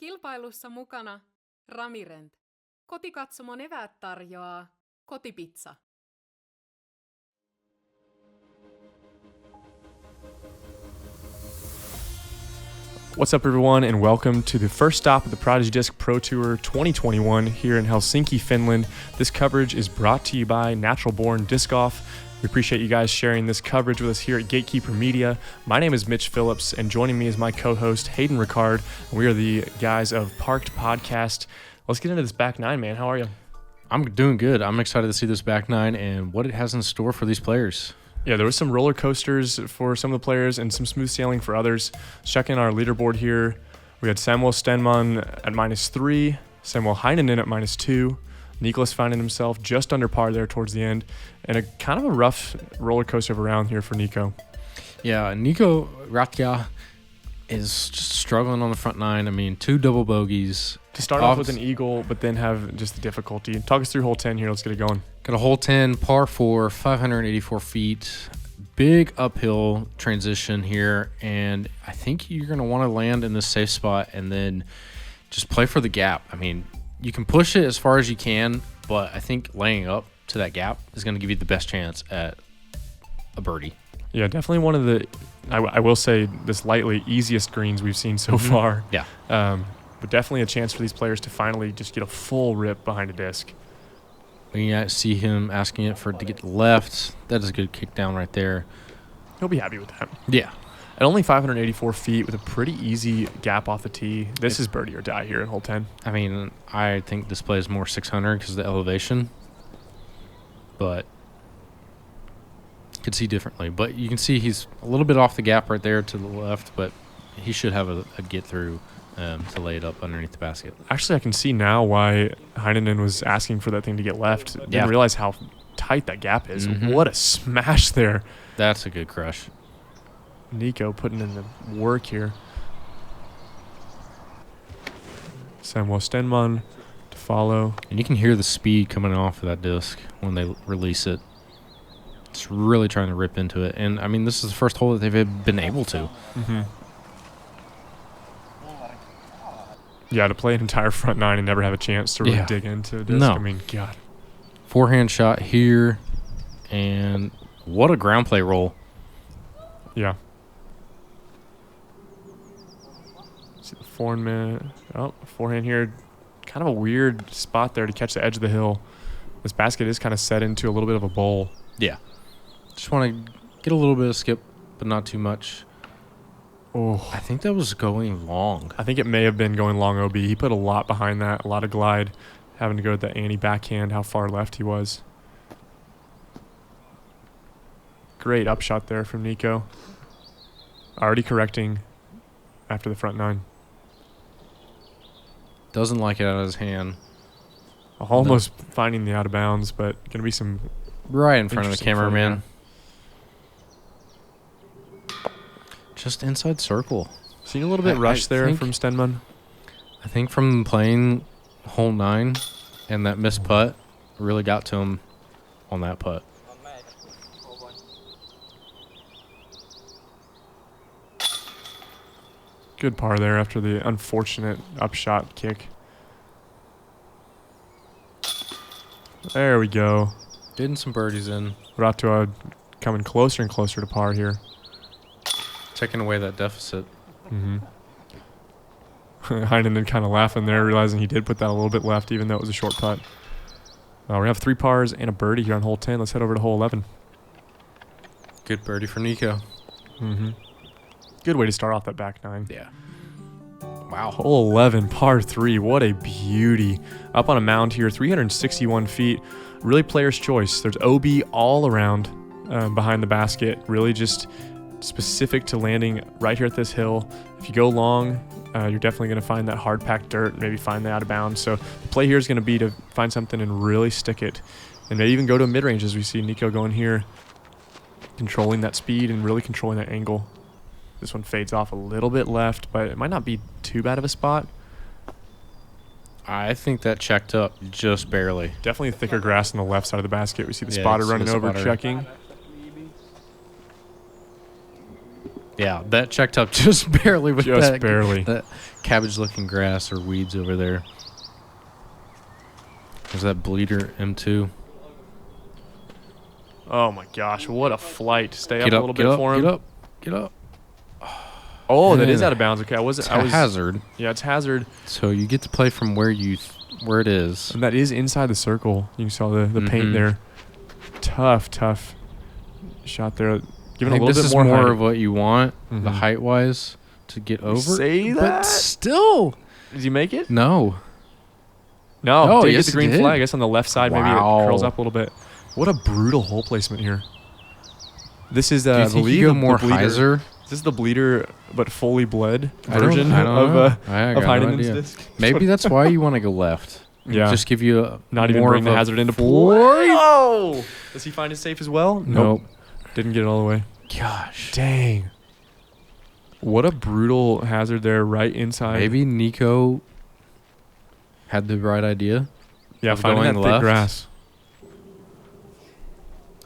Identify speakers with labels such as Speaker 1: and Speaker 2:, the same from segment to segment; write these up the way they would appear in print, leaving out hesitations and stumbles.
Speaker 1: Kilpailussa mukana Ramirent. Kotikatsomon eväät tarjoaa Kotipizza.
Speaker 2: What's up, everyone, and welcome to the first stop of the Prodigy Disc Pro Tour 2021 here in Helsinki, Finland. This coverage is brought to you by Natural Born Disc Golf. We appreciate you guys sharing this coverage with us here at Gatekeeper Media. My name is Mitch Phillips, and joining me is my co-host, Hayden Riccard. We are the guys of Parked Podcast. Let's get into this back nine, man. How are you?
Speaker 3: I'm doing good. I'm excited to see this back nine and what it has in store for these players.
Speaker 2: Yeah, there was some roller coasters for some of the players and some smooth sailing for others. Checking our leaderboard here, we had Samuel Stenman at -3, Samuel Hänninen at -2, Niklas finding himself just under par there towards the end, and a kind of a rough roller coaster of a round here for Niko.
Speaker 3: Yeah, Niko Rättyä is just struggling on the front nine. I mean, 2 double bogeys.
Speaker 2: To start off with an eagle, but then have just the difficulty. Talk us through hole 10 here. Let's get it going.
Speaker 3: Got a hole 10, par 4, 584 feet. Big uphill transition here, and I think you're going to want to land in this safe spot and then just play for the gap. I mean, you can push it as far as you can, but I think laying up to that gap is going to give you the best chance at a birdie.
Speaker 2: Yeah, definitely one of the, I will say this lightly, easiest greens we've seen so far.
Speaker 3: Yeah.
Speaker 2: But definitely a chance for these players to finally just get a full rip behind a disc.
Speaker 3: We see him asking it to get left. That is a good kick down right there.
Speaker 2: He'll be happy with that.
Speaker 3: Yeah.
Speaker 2: At only 584 feet with a pretty easy gap off the tee, this is birdie or die here in hole 10.
Speaker 3: I mean, I think this play is more 600 because of the elevation. But could see differently. But you can see he's a little bit off the gap right there to the left, but he should have a get through to lay it up underneath the basket.
Speaker 2: Actually, I can see now why Hänninen was asking for that thing to get left. Didn't realize how tight that gap is. What a smash there.
Speaker 3: That's a good crush.
Speaker 2: Niko putting in the work here. Samuel Stenman to follow.
Speaker 3: And you can hear the speed coming off of that disc when they release it. It's really trying to rip into it. And, I mean, this is the first hole that they've been able to.
Speaker 2: Mm-hmm. Yeah, to play an entire front nine and never have a chance to really dig into a disc.
Speaker 3: No.
Speaker 2: I mean, God.
Speaker 3: Forehand shot here. And what a ground play roll.
Speaker 2: Yeah. See the forehand. Oh, forehand here. Kind of a weird spot there to catch the edge of the hill. This basket is kind of set into a little bit of a bowl.
Speaker 3: Yeah. Just want to get a little bit of skip, but not too much.
Speaker 2: Oh,
Speaker 3: I think that was going long.
Speaker 2: I think it may have been going long OB. He put a lot behind that, a lot of glide, having to go with the anti-backhand, how far left he was. Great upshot there from Niko. Already correcting after the front nine.
Speaker 3: Doesn't like it out of his hand.
Speaker 2: Almost finding the out of bounds, but going to be some
Speaker 3: right in front of the
Speaker 2: interesting
Speaker 3: cameraman. Just inside circle.
Speaker 2: Seen a little bit rushed there from Stenman.
Speaker 3: I think from playing hole 9 and that missed putt really got to him on that putt.
Speaker 2: Good par there after the unfortunate upshot kick. There we go.
Speaker 3: Getting some birdies in.
Speaker 2: Rättyä coming closer and closer to par here.
Speaker 3: Taking away that deficit.
Speaker 2: Mm-hmm. Hänninen kind of laughing there, realizing he did put that a little bit left, even though it was a short putt. We have 3 pars and a birdie here on hole 10. Let's head over to hole 11.
Speaker 3: Good birdie for Niko.
Speaker 2: Mm-hmm. Good way to start off that back nine.
Speaker 3: Yeah. Wow.
Speaker 2: Hole 11, par 3. What a beauty. Up on a mound here, 361 feet. Really player's choice. There's OB all around behind the basket. Really just specific to landing right here at this hill. If you go long, you're definitely going to find that hard-packed dirt, maybe find the out of bounds. So the play here is going to be to find something and really stick it. And maybe even go to a mid-range as we see Niko going here, controlling that speed and really controlling that angle. This one fades off a little bit left, but it might not be too bad of a spot.
Speaker 3: I think that checked up just barely.
Speaker 2: Definitely thicker grass on the left side of the basket. We see the spotter running over, checking.
Speaker 3: Yeah, that checked up just barely with
Speaker 2: Just
Speaker 3: that,
Speaker 2: barely.
Speaker 3: that cabbage-looking grass or weeds over there. There's that bleeder M2.
Speaker 2: Oh my gosh, what a flight! Stay up
Speaker 3: Get
Speaker 2: a
Speaker 3: up,
Speaker 2: little
Speaker 3: get
Speaker 2: bit
Speaker 3: up,
Speaker 2: for him.
Speaker 3: get up, get up.
Speaker 2: Oh, that is
Speaker 3: Yeah.
Speaker 2: out of bounds. Okay, I was.
Speaker 3: It's a hazard.
Speaker 2: Yeah, it's hazard,
Speaker 3: So you get to play from where where it is.
Speaker 2: and that is inside the circle. You saw the paint
Speaker 3: Mhm.
Speaker 2: there. Tough shot there.
Speaker 3: I
Speaker 2: Giving a
Speaker 3: think
Speaker 2: little
Speaker 3: this
Speaker 2: bit
Speaker 3: is
Speaker 2: more height.
Speaker 3: of what you want, the
Speaker 2: Mhm.
Speaker 3: height-wise, to get over.
Speaker 2: Say
Speaker 3: But
Speaker 2: that?
Speaker 3: still,
Speaker 2: Did you make it?
Speaker 3: no.
Speaker 2: No.
Speaker 3: Oh,
Speaker 2: Did
Speaker 3: yes,
Speaker 2: get the
Speaker 3: it
Speaker 2: green
Speaker 3: did.
Speaker 2: flag. I guess on the left side, maybe it
Speaker 3: Wow.
Speaker 2: curls up a little bit. What a brutal hole placement here. This is
Speaker 3: Do you
Speaker 2: I
Speaker 3: think you
Speaker 2: believe
Speaker 3: go
Speaker 2: the
Speaker 3: more
Speaker 2: bleeder.
Speaker 3: hyzer?
Speaker 2: Is this the bleeder but fully bled
Speaker 3: I don't-
Speaker 2: version
Speaker 3: I don't
Speaker 2: of
Speaker 3: know. I
Speaker 2: of
Speaker 3: got no
Speaker 2: Heiden's
Speaker 3: idea.
Speaker 2: disc?
Speaker 3: Maybe that's why you want to go left.
Speaker 2: Yeah.
Speaker 3: Just give you a
Speaker 2: Not even
Speaker 3: more
Speaker 2: bring
Speaker 3: of
Speaker 2: the
Speaker 3: a
Speaker 2: hazard into
Speaker 3: floor.
Speaker 2: play. Oh! Does he find it safe as well?
Speaker 3: Nope.
Speaker 2: Didn't get it all the way.
Speaker 3: Gosh.
Speaker 2: Dang. What a brutal hazard there right inside.
Speaker 3: Maybe Nico had the right idea.
Speaker 2: Yeah,
Speaker 3: of
Speaker 2: finding that
Speaker 3: going
Speaker 2: thick
Speaker 3: left.
Speaker 2: grass.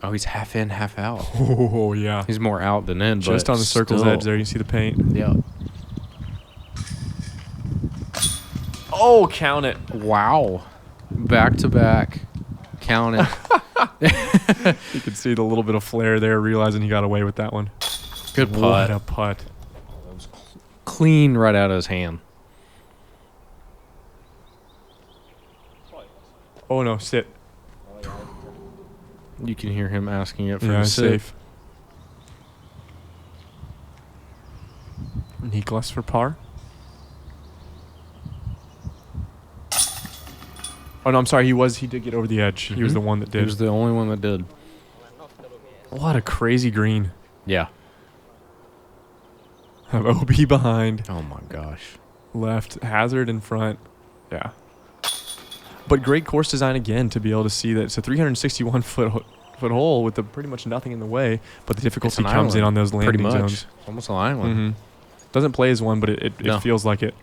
Speaker 3: Oh, he's half in, half out.
Speaker 2: Oh, yeah.
Speaker 3: He's more out than in,
Speaker 2: Just
Speaker 3: but
Speaker 2: on the circle's
Speaker 3: still.
Speaker 2: edge there, you can see the paint.
Speaker 3: Yeah.
Speaker 2: Oh, count it.
Speaker 3: Wow. Back to back. Count it.
Speaker 2: You could see the little bit of flare there, realizing he got away with that one.
Speaker 3: Good
Speaker 2: What
Speaker 3: putt.
Speaker 2: a putt.
Speaker 3: Clean right out of his hand.
Speaker 2: Oh, no, sit.
Speaker 3: You can hear him asking it for
Speaker 2: Yeah,
Speaker 3: a sit.
Speaker 2: safe. Niklas for par. Oh, no, I'm sorry. He did get over the edge. He was
Speaker 3: Mhm.
Speaker 2: the one that
Speaker 3: He
Speaker 2: did.
Speaker 3: was the only one that did.
Speaker 2: What a crazy green.
Speaker 3: Yeah.
Speaker 2: Have OB behind,
Speaker 3: Oh my gosh.
Speaker 2: left, hazard in front. Yeah. But great course design again to be able to see that it's a 361 foot hole with pretty much nothing in the way, but the difficulty
Speaker 3: It's an
Speaker 2: comes in
Speaker 3: island,
Speaker 2: on those landing
Speaker 3: Pretty much.
Speaker 2: zones.
Speaker 3: Almost an island.
Speaker 2: Mm-hmm. Doesn't play as one, but it
Speaker 3: No.
Speaker 2: feels like it.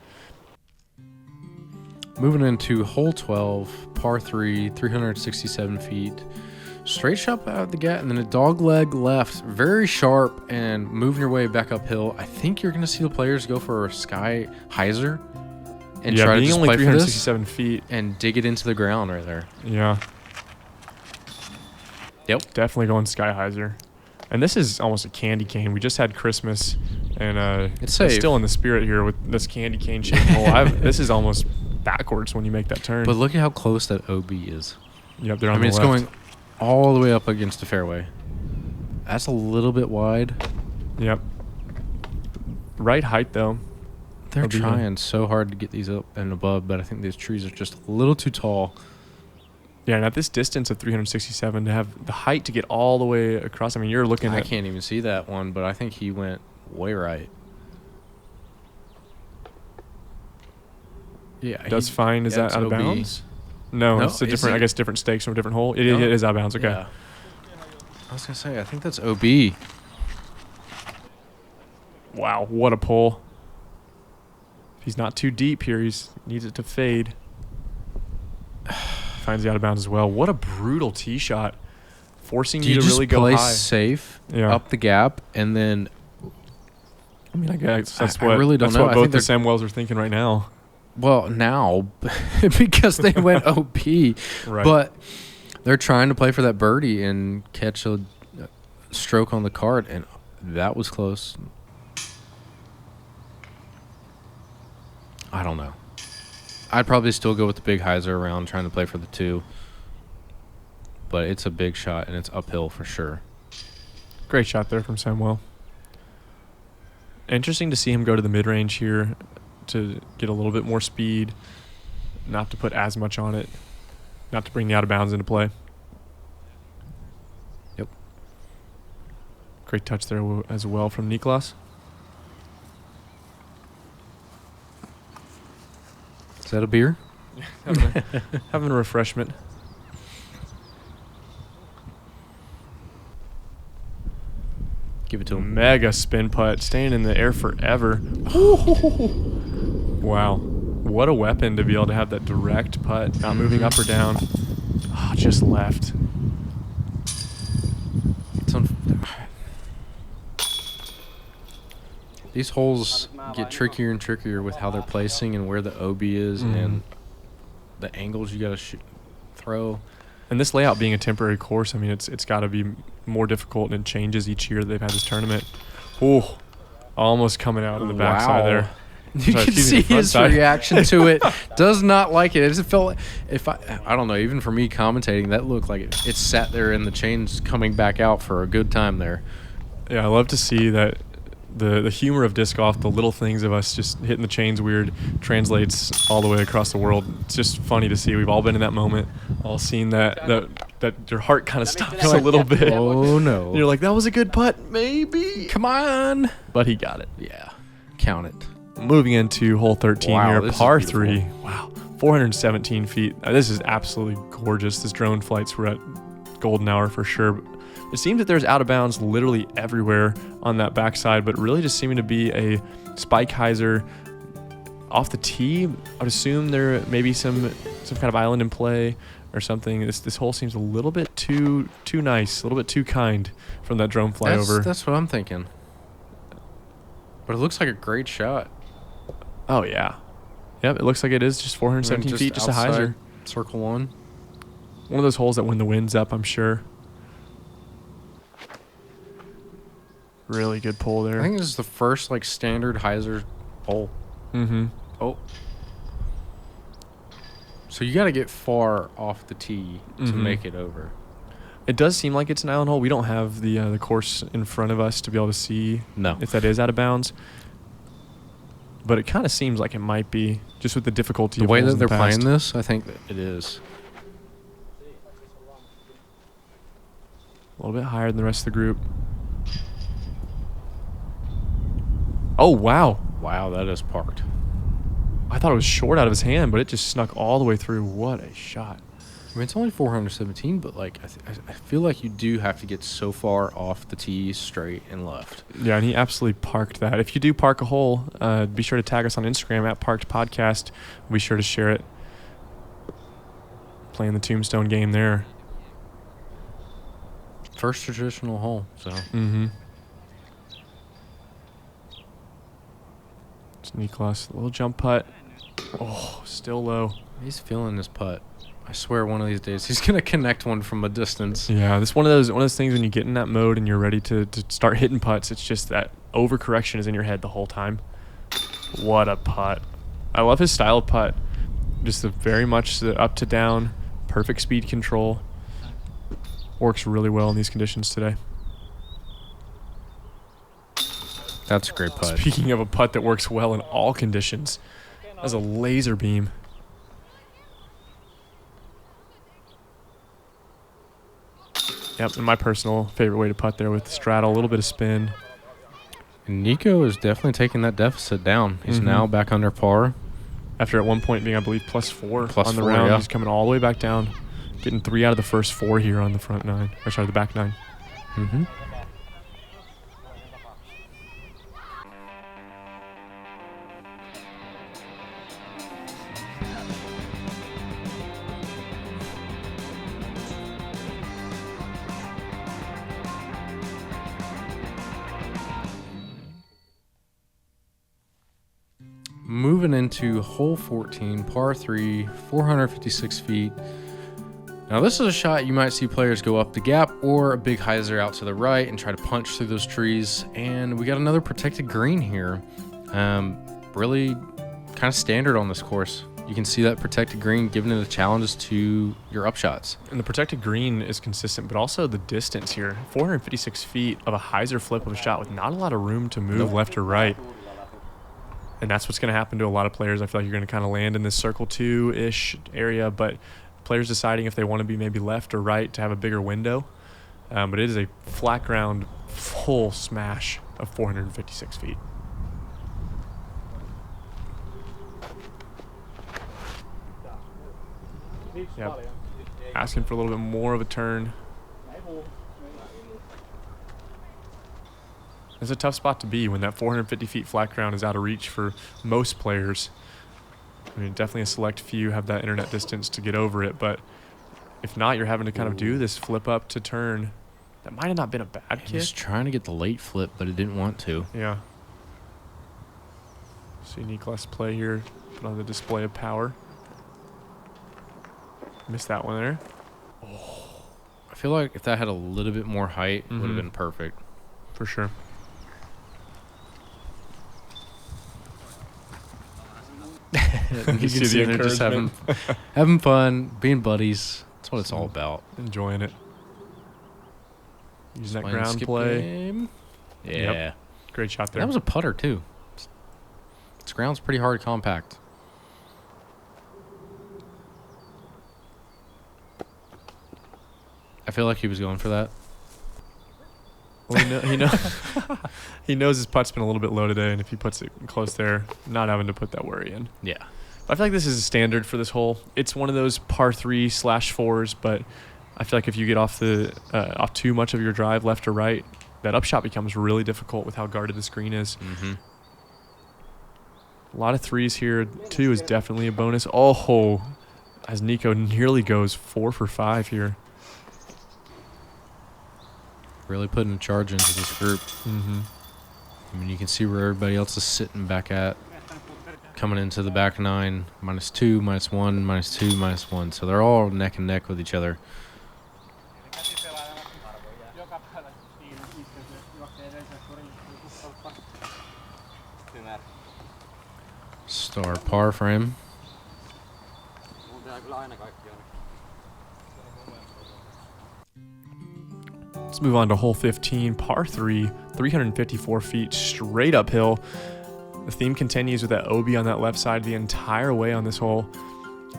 Speaker 3: Moving into hole 12, par 3, 367 feet. Straight shot out of the gap, and then a dog leg left, very sharp, and moving your way back uphill. I think you're going to see the players go for a sky hyzer and
Speaker 2: Yeah,
Speaker 3: try to
Speaker 2: being
Speaker 3: just
Speaker 2: only
Speaker 3: play for this
Speaker 2: 367 feet.
Speaker 3: and dig it into the ground right there.
Speaker 2: Yeah.
Speaker 3: Yep.
Speaker 2: Definitely going Sky Hyzer. And this is almost a candy cane. We just had Christmas, and
Speaker 3: It's safe.
Speaker 2: still in the spirit here with this candy cane shaped hole. This is almost backwards when you make that turn.
Speaker 3: But look at how close that OB is.
Speaker 2: Yep, they're
Speaker 3: I
Speaker 2: on
Speaker 3: mean,
Speaker 2: the
Speaker 3: it's
Speaker 2: left.
Speaker 3: going all the way up against the fairway. That's a little bit wide.
Speaker 2: Yep. Right height though.
Speaker 3: They're
Speaker 2: That'll be
Speaker 3: trying so hard to get these up and above, but I think these trees are just a little too tall.
Speaker 2: Yeah, and at this distance of 367, to have the height to get all the way across. I mean, you're looking
Speaker 3: I
Speaker 2: at.
Speaker 3: can't even see that one, but I think he went way right. Yeah,
Speaker 2: Does
Speaker 3: he-
Speaker 2: fine. Is
Speaker 3: yeah,
Speaker 2: that
Speaker 3: it's
Speaker 2: out of
Speaker 3: OB.
Speaker 2: bounds? No,
Speaker 3: No,
Speaker 2: it's a
Speaker 3: is
Speaker 2: different. I
Speaker 3: it?
Speaker 2: guess different stakes from a different hole. It
Speaker 3: No.
Speaker 2: is out of bounds. Okay.
Speaker 3: Yeah. I was gonna say, I think that's OB.
Speaker 2: Wow, what a pull. If he's not too deep here, needs it to fade. Finds the out of bounds as well. What a brutal tee shot. Forcing
Speaker 3: Do
Speaker 2: you
Speaker 3: you
Speaker 2: to
Speaker 3: just
Speaker 2: really go
Speaker 3: play
Speaker 2: high.
Speaker 3: safe
Speaker 2: Yeah.
Speaker 3: up the gap, and then
Speaker 2: I mean, I guess that's
Speaker 3: I
Speaker 2: what
Speaker 3: really don't
Speaker 2: that's
Speaker 3: know.
Speaker 2: what
Speaker 3: I
Speaker 2: both
Speaker 3: think
Speaker 2: the
Speaker 3: they're-
Speaker 2: Samwells are thinking right now.
Speaker 3: well now because they went OP,
Speaker 2: Right.
Speaker 3: but they're trying to play for that birdie and catch a stroke on the card, and that was close. I don't know. I'd probably still go with the big hyzer around trying to play for the 2. But it's a big shot, and it's uphill for sure.
Speaker 2: Great shot there from Samwell. Interesting to see him go to the mid-range here to get a little bit more speed, not to put as much on it, not to bring the out of bounds into play.
Speaker 3: Yep.
Speaker 2: Great touch there as well from Niklas.
Speaker 3: Is that a beer?
Speaker 2: Having a refreshment.
Speaker 3: Give it to him.
Speaker 2: Mega spin putt, staying in the air forever. Wow. What a weapon to be able to have that direct putt, not moving up or down. Oh, just left.
Speaker 3: It's on. These holes get trickier and trickier with how they're placing and where the OB is and the angles you got to throw.
Speaker 2: And this layout being a temporary course, I mean, it's got to be more difficult, and it changes each year that they've had this tournament. Oh, almost coming out of the backside there.
Speaker 3: You can see his reaction to it. Does not like it. It just felt I don't know, even for me commentating, that looked like it sat there and the chains coming back out for a good time there.
Speaker 2: Yeah, I love to see that the humor of disc golf, the little things of us just hitting the chains weird, translates all the way across the world. It's just funny to see. We've all been in that moment, all seen that your heart kind of stops a little bit.
Speaker 3: Oh, no.
Speaker 2: And you're like, that was a good putt, maybe.
Speaker 3: Come on.
Speaker 2: But he got it.
Speaker 3: Yeah, count it.
Speaker 2: Moving into hole 13
Speaker 3: Wow,
Speaker 2: here, par 3. Wow, 417 feet. This is absolutely gorgeous. This drone flights were at golden hour for sure. It seems that there's out of bounds literally everywhere on that backside, but really just seeming to be a spike hyzer off the tee. I would assume there may be some kind of island in play or something. This hole seems a little bit too nice, a little bit too kind from that drone flyover.
Speaker 3: That's what I'm thinking. But it looks like a great shot.
Speaker 2: Oh, yeah. Yep, it looks like it is just 417 feet, just a hyzer.
Speaker 3: Circle one.
Speaker 2: One of those holes that when the wind's up, I'm sure. Really good pull there.
Speaker 3: I think this is the first like standard hyzer hole.
Speaker 2: Mm-hmm.
Speaker 3: Oh. So you got to get far off the tee to make it over.
Speaker 2: It does seem like it's an island hole. We don't have the course in front of us to be able to see if that is out of bounds. But it kind of seems like it might be, just with the difficulty
Speaker 3: the
Speaker 2: of
Speaker 3: way
Speaker 2: holes
Speaker 3: that
Speaker 2: in the
Speaker 3: they're
Speaker 2: past.
Speaker 3: playing this. I think that it is
Speaker 2: a little bit higher than the rest of the group. Oh, wow.
Speaker 3: Wow, that is parked.
Speaker 2: I thought it was short out of his hand, but it just snuck all the way through. What a shot.
Speaker 3: I mean, it's only 417, but like I feel like you do have to get so far off the tee, straight and left.
Speaker 2: Yeah, and he absolutely parked that. If you do park a hole, be sure to tag us on Instagram at Parked Podcast. We'll be sure to share it. Playing the tombstone game there.
Speaker 3: First traditional hole, so.
Speaker 2: Mm-hmm. It's Niklas, a little jump putt. Oh, still low.
Speaker 3: He's feeling this putt. I swear one of these days he's going to connect one from a distance.
Speaker 2: Yeah, this one of those things when you get in that mode and you're ready to start hitting putts, it's just that overcorrection is in your head the whole time. What a putt. I love his style of putt. Just very much the up to down, perfect speed control. Works really well in these conditions today.
Speaker 3: That's a great putt.
Speaker 2: Speaking of a putt that works well in all conditions, that's a laser beam. Yep, and my personal favorite way to putt there with the straddle, a little bit of spin.
Speaker 3: And Nico is definitely taking that deficit down. He's now back under par.
Speaker 2: After at one point being, I believe, +4 on the
Speaker 3: 4,
Speaker 2: round.
Speaker 3: yeah.
Speaker 2: He's coming all the way back down, getting 3 out of the first 4 here on the front 9. Or sorry, the back 9.
Speaker 3: Mm-hmm. Moving into hole 14, par 3, 456 feet. Now this is a shot you might see players go up the gap or a big hyzer out to the right and try to punch through those trees. And we got another protected green here. Really kind of standard on this course. You can see that protected green giving it the challenges to your upshots.
Speaker 2: And the protected green is consistent, but also the distance here. 456 feet of a hyzer flip of a shot with not a lot of room to move left or right. And that's what's going to happen to a lot of players. I feel like you're going to kind of land in this circle 2-ish area, but players deciding if they want to be maybe left or right to have a bigger window. But it is a flat ground full smash of 456 feet. Yep. Asking for a little bit more of a turn. It's a tough spot to be when that 450 feet flat ground is out of reach for most players. I mean, definitely a select few have that internet distance to get over it, but if not, you're having to kind of do this flip up to turn. That might have not been a bad kick.
Speaker 3: He was trying to get the late flip, but it didn't want to.
Speaker 2: Yeah. See Niklas play here, put on the display of power. Missed that one there.
Speaker 3: I feel like if that had a little bit more height, it would have
Speaker 2: Mhm.
Speaker 3: been perfect.
Speaker 2: For sure.
Speaker 3: You can
Speaker 2: see the
Speaker 3: see they're just having fun, being buddies. That's what it's all about.
Speaker 2: Enjoying it. Using that
Speaker 3: Playing
Speaker 2: ground
Speaker 3: skip
Speaker 2: play.
Speaker 3: game. Yeah.
Speaker 2: Yep. Great shot there.
Speaker 3: That was a putter, too. This ground's pretty hard compact. I feel like he was going for that.
Speaker 2: Well, he knows his putt's been a little bit low today, and if he puts it close there, not having to put that worry in.
Speaker 3: Yeah.
Speaker 2: I feel like this is a standard for this hole. It's one of those par 3/4s, but I feel like if you get off too much of your drive left or right, that upshot becomes really difficult with how guarded the screen is.
Speaker 3: Mm-hmm.
Speaker 2: A lot of threes here. 2 is definitely a bonus. Oh, as Nico nearly goes 4 for 5 here.
Speaker 3: Really putting a charge into this group.
Speaker 2: Mm-hmm.
Speaker 3: I mean, you can see where everybody else is sitting back at. Coming into the back 9, -2, -1, -2, -1. So they're all neck and neck with each other. Star par for him.
Speaker 2: Let's move on to hole 15, par 3, 354 feet straight uphill. The theme continues with that OB on that left side the entire way on this hole.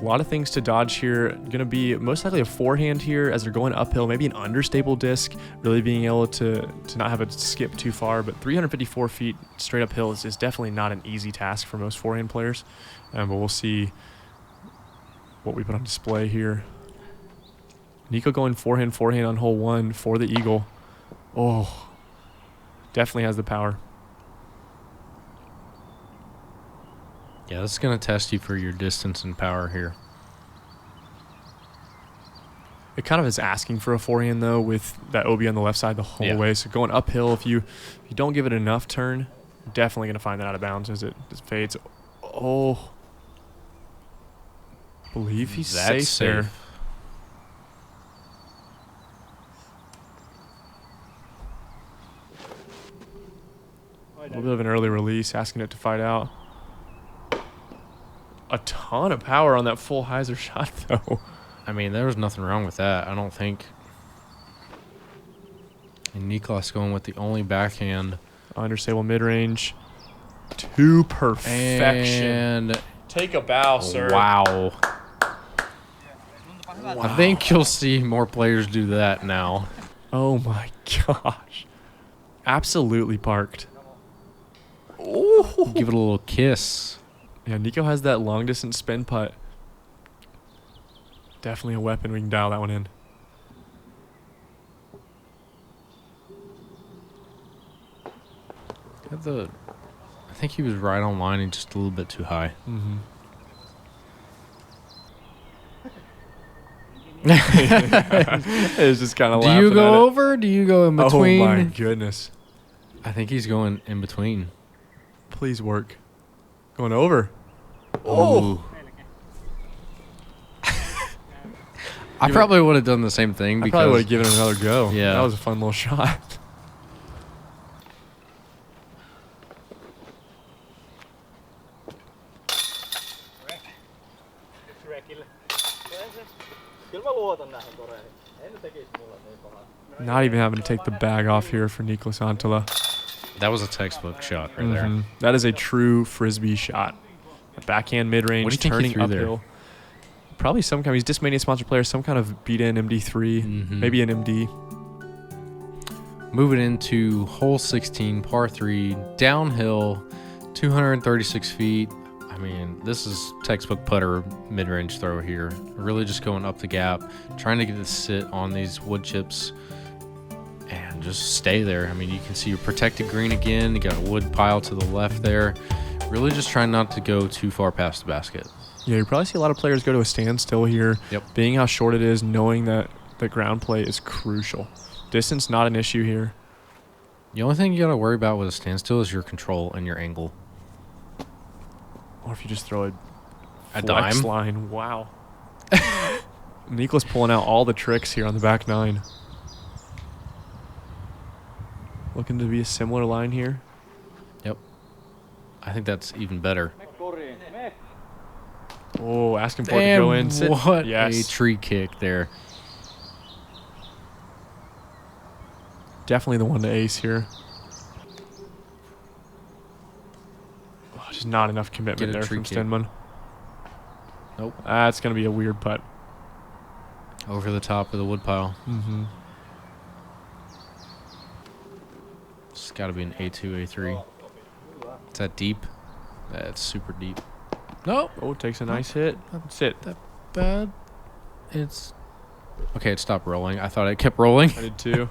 Speaker 2: A lot of things to dodge here. Going to be most likely a forehand here as they're going uphill, maybe an understable disc, really being able to not have it skip too far. But 354 feet straight uphill is definitely not an easy task for most forehand players. But we'll see what we put on display here. Nico going forehand on hole 1 for the eagle. Oh, definitely has the power.
Speaker 3: Yeah, this is going to test you for your distance and power here.
Speaker 2: It kind of is asking for a forehand, though, with that OB on the left side the whole way. So going uphill, if you don't give it enough turn, you're definitely going to find that out of bounds as it fades. Oh. I believe he's safe there. A little bit of an early release, asking it to fight out. A ton of power on that full hyzer shot, though.
Speaker 3: I mean, there was nothing wrong with that, I don't think. And Niklas going with the only backhand.
Speaker 2: Understable mid-range. To perfection.
Speaker 3: And
Speaker 2: take a bow, sir.
Speaker 3: Wow. I think you'll see more players do that now.
Speaker 2: Oh, my gosh. Absolutely parked. Oh.
Speaker 3: Give it a little kiss.
Speaker 2: Yeah, Nico has that long-distance spin putt. Definitely a weapon. We can dial that one in.
Speaker 3: I think he was right on line and just a little bit too high.
Speaker 2: Mm-hmm. It was just kind of laughing.
Speaker 3: Do you go
Speaker 2: at
Speaker 3: over? Do you go in between?
Speaker 2: Oh, my goodness.
Speaker 3: I think he's going in between.
Speaker 2: Please work. Going over.
Speaker 3: Oh. I probably would have done the same thing.
Speaker 2: I probably would have given it another go.
Speaker 3: Yeah.
Speaker 2: That was a fun little shot. Not even having to take the bag off here for Niklas Anttila.
Speaker 3: That was a textbook shot right there.
Speaker 2: That is a true Frisbee shot. A backhand mid-range,
Speaker 3: What do you think he
Speaker 2: turning
Speaker 3: threw
Speaker 2: uphill.
Speaker 3: there?
Speaker 2: Probably some kind. He's Discmania sponsor player, some kind of beat-in MD3, maybe an MD.
Speaker 3: Moving into hole 16, par 3, downhill, 236 feet. I mean, this is textbook putter mid-range throw here. Really just going up the gap, trying to get it to sit on these wood chips and just stay there. I mean, you can see your protected green again. You got a wood pile to the left there. Really just trying not to go too far past the basket.
Speaker 2: Yeah, you probably see a lot of players go to a standstill here.
Speaker 3: Yep.
Speaker 2: Being how short it is, knowing that the ground play is crucial. Distance, not an issue here.
Speaker 3: The only thing you got to worry about with a standstill is your control and your angle.
Speaker 2: Or if you just throw
Speaker 3: A
Speaker 2: flex
Speaker 3: dime?
Speaker 2: line. Wow. Nikla's pulling out all the tricks here on the back nine. Looking to be a similar line here.
Speaker 3: Yep. I think that's even better.
Speaker 2: Oh, asking for it to go in. Sit.
Speaker 3: What
Speaker 2: Yes.
Speaker 3: a tree kick there.
Speaker 2: Definitely the one to ace here. Oh, just not enough commitment
Speaker 3: Get a
Speaker 2: there
Speaker 3: tree
Speaker 2: from
Speaker 3: kick.
Speaker 2: Stenman.
Speaker 3: Nope.
Speaker 2: That's going to be a weird putt.
Speaker 3: Over the top of the woodpile.
Speaker 2: Mm-hmm.
Speaker 3: It's got to be an A2, A3. Is that deep? That's super deep. Nope.
Speaker 2: Oh, takes a nice hit. Sit.
Speaker 3: That bad. It's okay. It stopped rolling. I thought it kept rolling.
Speaker 2: I did too.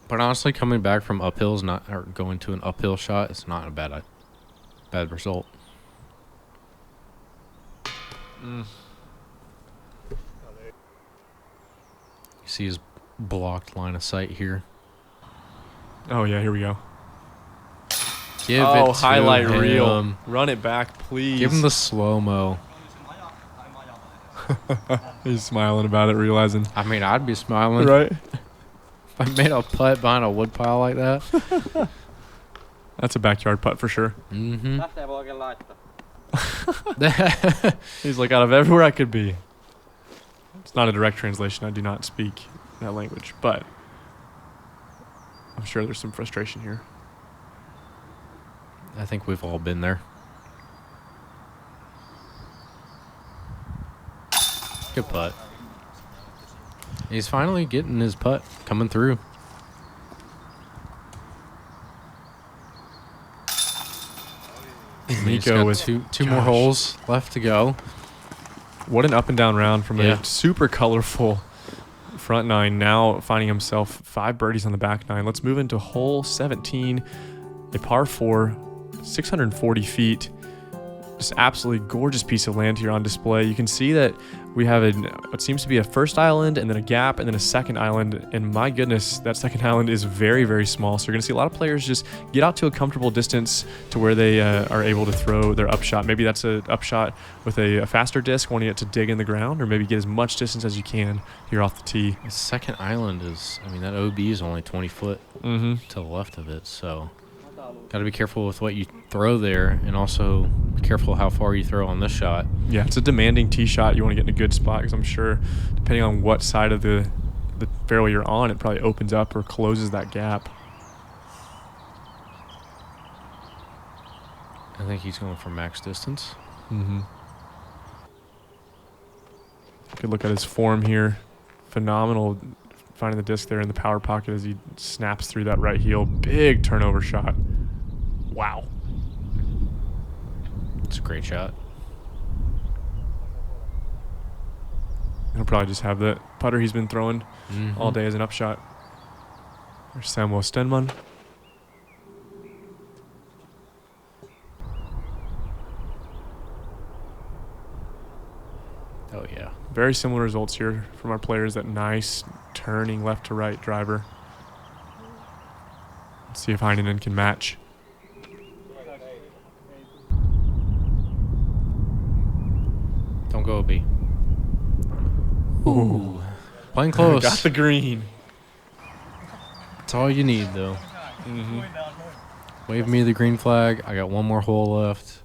Speaker 3: But honestly, coming back from uphill is not, or going to an uphill shot, it's not a bad result.
Speaker 2: Mm.
Speaker 3: You see his blocked line of sight here.
Speaker 2: Oh, yeah, here we go.
Speaker 3: Give it to
Speaker 2: highlight reel.
Speaker 3: him.
Speaker 2: Run it back, please.
Speaker 3: Give him the slow-mo.
Speaker 2: He's smiling about it, realizing.
Speaker 3: I mean, I'd be smiling.
Speaker 2: Right?
Speaker 3: If I made a putt behind a woodpile like that.
Speaker 2: That's a backyard putt for sure.
Speaker 3: Mm-hmm.
Speaker 2: He's like, out of everywhere I could be. It's not a direct translation. I do not speak that language, but I'm sure there's some frustration here.
Speaker 3: I think we've all been there. Good putt. He's finally getting his putt coming through. He's
Speaker 2: Niko
Speaker 3: got
Speaker 2: with
Speaker 3: two more holes left to go.
Speaker 2: What an up and down round from
Speaker 3: Yeah.
Speaker 2: a super colorful front nine. Now finding himself 5 birdies on the back nine. Let's move into hole 17, a par 4, 640 feet. Just absolutely gorgeous piece of land here on display. You can see that we have what seems to be a first island and then a gap and then a second island. And my goodness, that second island is very, very small. So you're going to see a lot of players just get out to a comfortable distance to where they are able to throw their upshot. Maybe that's an upshot with a faster disc, wanting it to dig in the ground, or maybe get as much distance as you can here off the tee.
Speaker 3: The second island is, I mean, that OB is only 20 foot
Speaker 2: Mm-hmm.
Speaker 3: to the left of it. So got to be careful with what you throw there, and also be careful how far you throw on this shot.
Speaker 2: Yeah, it's a demanding tee shot. You want to get in a good spot because I'm sure, depending on what side of the fairway you're on, it probably opens up or closes that gap.
Speaker 3: I think he's going for max distance.
Speaker 2: Mm-hmm. Good look at his form here. Phenomenal finding the disc there in the power pocket as he snaps through that right heel. Big turnover shot. Wow.
Speaker 3: It's a great shot.
Speaker 2: He'll probably just have the putter he's been throwing
Speaker 3: Mhm.
Speaker 2: all day as an upshot. There's Samuel Stenman.
Speaker 3: Oh, yeah.
Speaker 2: Very similar results here from our players. That nice turning left to right driver. Let's see if Hänninen can match.
Speaker 3: Don't go OB. Ooh. Playing close.
Speaker 2: Got the green.
Speaker 3: That's all you need, though.
Speaker 2: Mm-hmm.
Speaker 3: Wave me the green flag. I got one more hole left.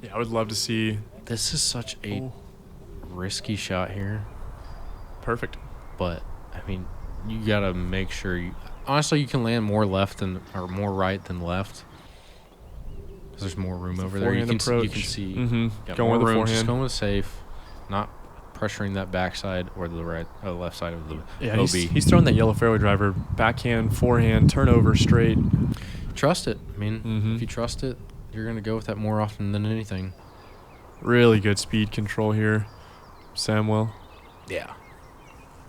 Speaker 2: Yeah, I would love to see.
Speaker 3: This is such a risky shot here.
Speaker 2: Perfect.
Speaker 3: But, I mean, you got to make sure you... Honestly, you can land more left than, or more right than left. Because there's more room over there. You
Speaker 2: Forehand
Speaker 3: can,
Speaker 2: approach.
Speaker 3: you can see...
Speaker 2: Mm-hmm.
Speaker 3: got
Speaker 2: Going
Speaker 3: more
Speaker 2: with the
Speaker 3: room. Just
Speaker 2: forehand.
Speaker 3: going with safe. Not pressuring that backside or the right or left side of the
Speaker 2: Yeah,
Speaker 3: OB.
Speaker 2: he's throwing that yellow fairway driver. Backhand, forehand, turnover, straight.
Speaker 3: Trust it. I mean,
Speaker 2: Mhm.
Speaker 3: if you trust it, you're going to go with that more often than anything.
Speaker 2: Really good speed control here. Samuel.
Speaker 3: Yeah.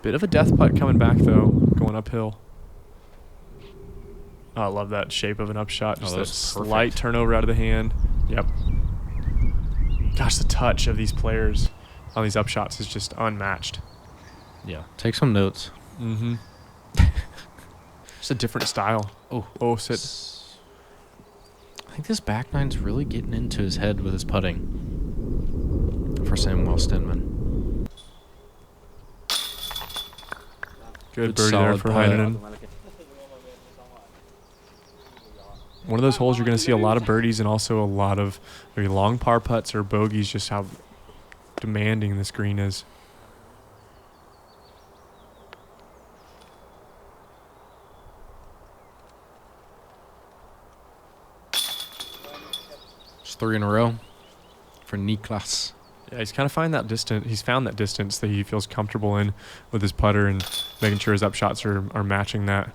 Speaker 2: Bit of a death putt coming back, though, going uphill. Oh, I love that shape of an upshot. Just
Speaker 3: that
Speaker 2: that
Speaker 3: was
Speaker 2: slight
Speaker 3: perfect.
Speaker 2: turnover out of the hand. Yep. Gosh, the touch of these players on these upshots is just unmatched.
Speaker 3: Yeah. Take some notes.
Speaker 2: Mm-hmm. Just a different style. Oh, sit.
Speaker 3: I think this back nine's really getting into his head with his putting for Samuel Stenman.
Speaker 2: Good birdie there for Hänninen. One of those holes you're going to see a lot of birdies and also a lot of very long par putts or bogeys, just how demanding this green is.
Speaker 3: Just 3 in a row for Niklas.
Speaker 2: Yeah, he's kind of found that distance. He's found that distance that he feels comfortable in with his putter and making sure his up shots are matching that,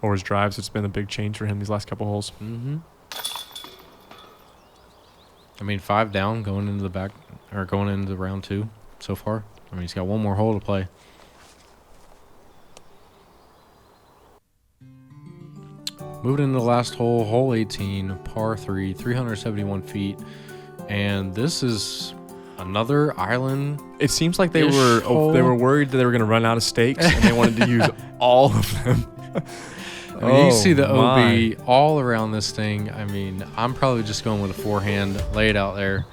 Speaker 2: or his drives. It's been a big change for him these last couple holes.
Speaker 3: Mm-hmm. I mean, 5 down going into the round 2 so far. I mean, he's got one more hole to play. Moving into the last hole, hole 18, par 3, 371 feet, and this is another island.
Speaker 2: It seems like they were worried that they were going to run out of stakes and they wanted to use all of them.
Speaker 3: I mean, you see the OB all around this thing. I mean, I'm probably just going with a forehand, lay it out there.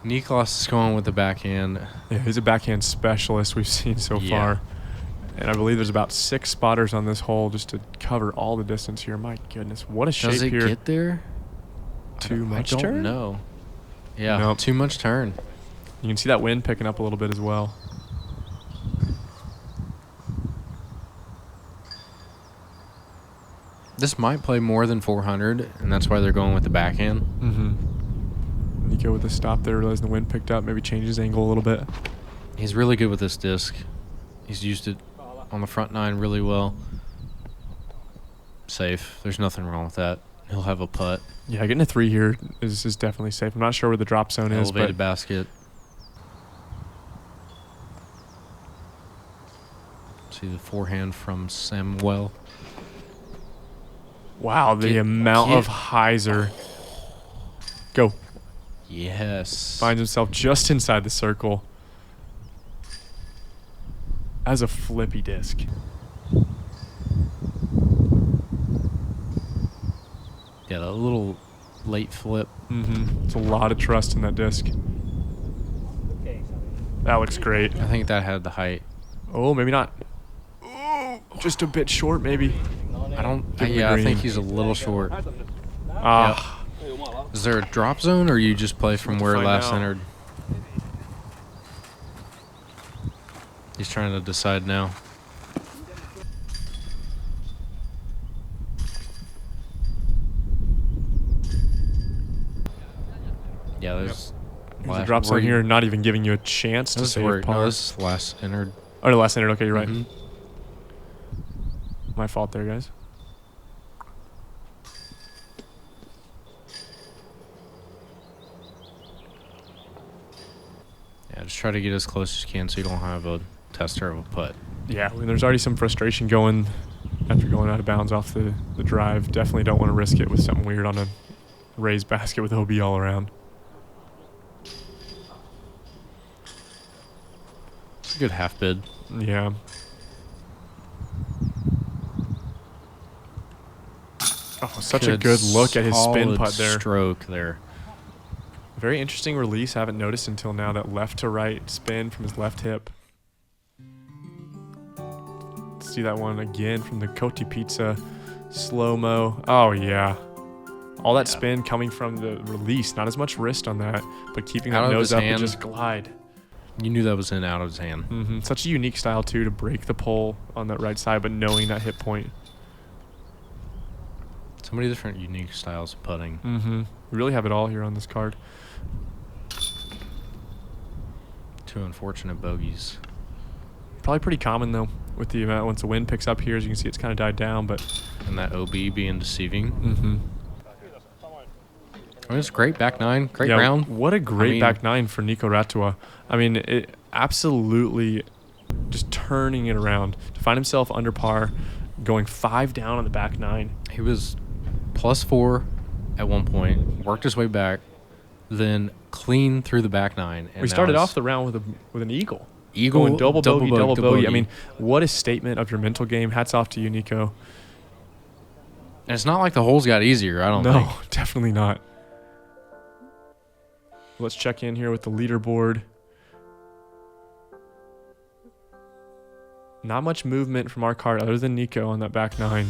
Speaker 3: Niklas is going with the backhand.
Speaker 2: Yeah, he's a backhand specialist we've seen so far. And I believe there's about 6 spotters on this hole just to cover all the distance here. My goodness, what a shape
Speaker 3: here.
Speaker 2: here.
Speaker 3: Does it get there?
Speaker 2: Too much turn?
Speaker 3: I don't know. Yeah,
Speaker 2: nope.
Speaker 3: Too much turn.
Speaker 2: You can see that wind picking up a little bit as well.
Speaker 3: This might play more than 400, and that's why they're going with the backhand.
Speaker 2: Mm-hmm. Nico with the stop there, realizing the wind picked up, maybe change his angle a little bit.
Speaker 3: He's really good with this disc. He's used it on the front 9 really well. Safe. There's nothing wrong with that. He'll have a putt.
Speaker 2: Yeah, getting a 3 here is definitely safe. I'm not sure where the drop zone is.
Speaker 3: Elevated basket. See the forehand from Samuel.
Speaker 2: Wow, the amount of hyzer. Go.
Speaker 3: Yes.
Speaker 2: Finds himself just inside the circle. As a flippy disc.
Speaker 3: Yeah, that little late flip.
Speaker 2: Mm-hmm. It's a lot of trust in that disc. That looks great.
Speaker 3: I think that had the height.
Speaker 2: Oh, maybe not. Oh, just a bit short, maybe.
Speaker 3: I don't. I think he's a little short.
Speaker 2: Ah.
Speaker 3: Yep. Is there a drop zone, or you just play from where last entered? He's trying to decide now. Yeah, there's
Speaker 2: a drop zone here, not even giving you a chance to save par.
Speaker 3: No, this is last entered.
Speaker 2: Oh, the last entered. Okay, you're right.
Speaker 3: Mm-hmm.
Speaker 2: My fault there, guys.
Speaker 3: Yeah, just try to get as close as you can so you don't have a tester of a putt.
Speaker 2: Yeah, I mean, there's already some frustration going after going out of bounds off the drive. Definitely don't want to risk it with something weird on a raised basket with OB all around.
Speaker 3: It's a good half bid.
Speaker 2: Yeah. Oh, such a good look at his spin putt there.
Speaker 3: Stroke there.
Speaker 2: Very interesting release. I haven't noticed until now that left to right spin from his left hip. See that one again from the Koti Pizza slow-mo. Oh, yeah. All that spin coming from the release. Not as much wrist on that, but keeping that nose up and just glide.
Speaker 3: You knew that was out of his hand.
Speaker 2: Mm-hmm. Such a unique style, too, to break the pole on that right side, but knowing that hit point.
Speaker 3: So many different unique styles of putting.
Speaker 2: Mm-hmm. We really have it all here on this card.
Speaker 3: 2 unfortunate bogeys.
Speaker 2: Probably pretty common, though, with the amount once the wind picks up here. As you can see, it's kind of died down, but...
Speaker 3: And that OB being deceiving.
Speaker 2: Mm-hmm.
Speaker 3: I mean, it's great back 9. Great round.
Speaker 2: What a great back 9 for Niko Rättyä. I mean, it absolutely just turning it around. To find himself under par, going 5 down on the back 9.
Speaker 3: He was +4 at one point, worked his way back, then clean through the back 9. And
Speaker 2: we started off the round with an eagle.
Speaker 3: Eagle,
Speaker 2: going double bogey. I
Speaker 3: bogey.
Speaker 2: mean, what a statement of your mental game. Hats off to you, Nico.
Speaker 3: And it's not like the holes got easier, I don't think.
Speaker 2: No, definitely not. Let's check in here with the leaderboard. Not much movement from our card other than Nico on that back 9.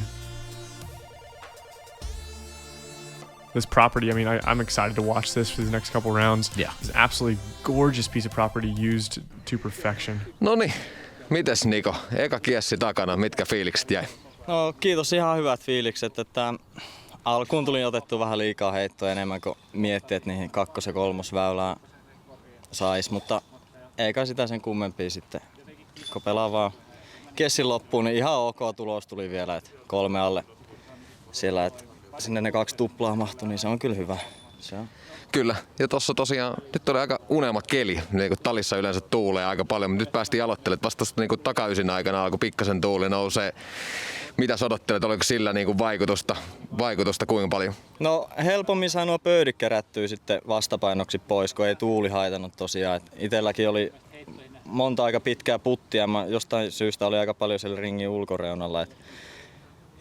Speaker 2: This property, I mean, I'm excited to watch this for the next couple rounds.
Speaker 3: Yeah.
Speaker 2: It's an absolutely gorgeous piece of property used to perfection.
Speaker 4: Noniin, mites Niko? Eka kiessi takana, mitkä fiilikset jäi?
Speaker 5: No kiitos, ihan hyvät fiilikset, että alkuun tuli otettu vähän liikaa heittoa enemmän kuin miettii, että niihin 2. ja 3. väylään sais, mutta eikä sitä sen kummempia sitten, kun pelaa vaan kessin loppuun, niin ihan ok tulos tuli vielä, että 3 alle siellä, että sinne ne 2 tuplaa mahtui, niin se on kyllä hyvä. Se on.
Speaker 4: Kyllä, ja tossa tosiaan, nyt oli aika unelma keli, niin kuin talissa yleensä tuulee aika paljon, mutta nyt päästiin aloittelemaan, vasta niin takaysin aikana alkoi pikkasen tuuli nousee. Mitä sä odottelet, oliko sillä niin kuin vaikutusta kuinka paljon?
Speaker 5: No helpommin sai nuo pöydit kerättyä sitten vastapainoksi pois, kun ei tuuli haitannut tosiaan. Et itelläkin oli monta aika pitkää puttia, mä jostain syystä oli aika paljon siellä ringin ulkoreunalla. Et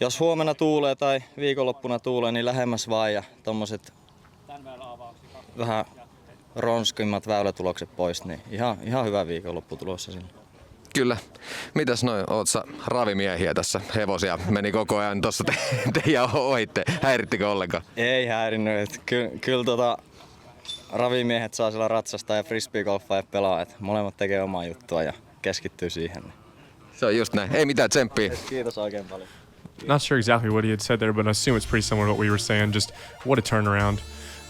Speaker 5: jos huomenna tuulee tai viikonloppuna tuulee, niin lähemmäs vaan ja tommoset vähän ronskimmat väylätulokset pois, niin ihan hyvä viikonloppu tulossa sinne.
Speaker 4: Kyllä. Mitäs noin, oot sä ravimiehiä tässä? Hevosia meni koko ajan tossa teidän ohitte. Häirittikö ollenkaan?
Speaker 5: Ei häirinnyt. Kyllä ravimiehet saa siellä ratsastaa ja frisbeegolfaa ja pelaa. Et molemmat tekee omaa juttua ja keskittyy siihen.
Speaker 4: Se on just näin. Ei mitään tsemppiä.
Speaker 5: Kiitos oikein paljon.
Speaker 2: Not sure exactly what he had said there, but I assume it's pretty similar to what we were saying. Just what a turnaround.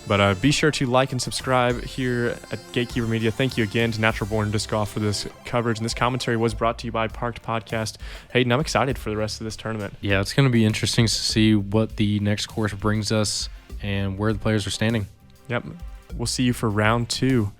Speaker 2: But be sure to like and subscribe here at Gatekeeper Media. Thank you again to Natural Born Disc Golf for this coverage. And this commentary was brought to you by Parked Podcast. Hayden, I'm excited for the rest of this tournament.
Speaker 3: Yeah, it's going to be interesting to see what the next course brings us and where the players are standing.
Speaker 2: Yep. We'll see you for round 2.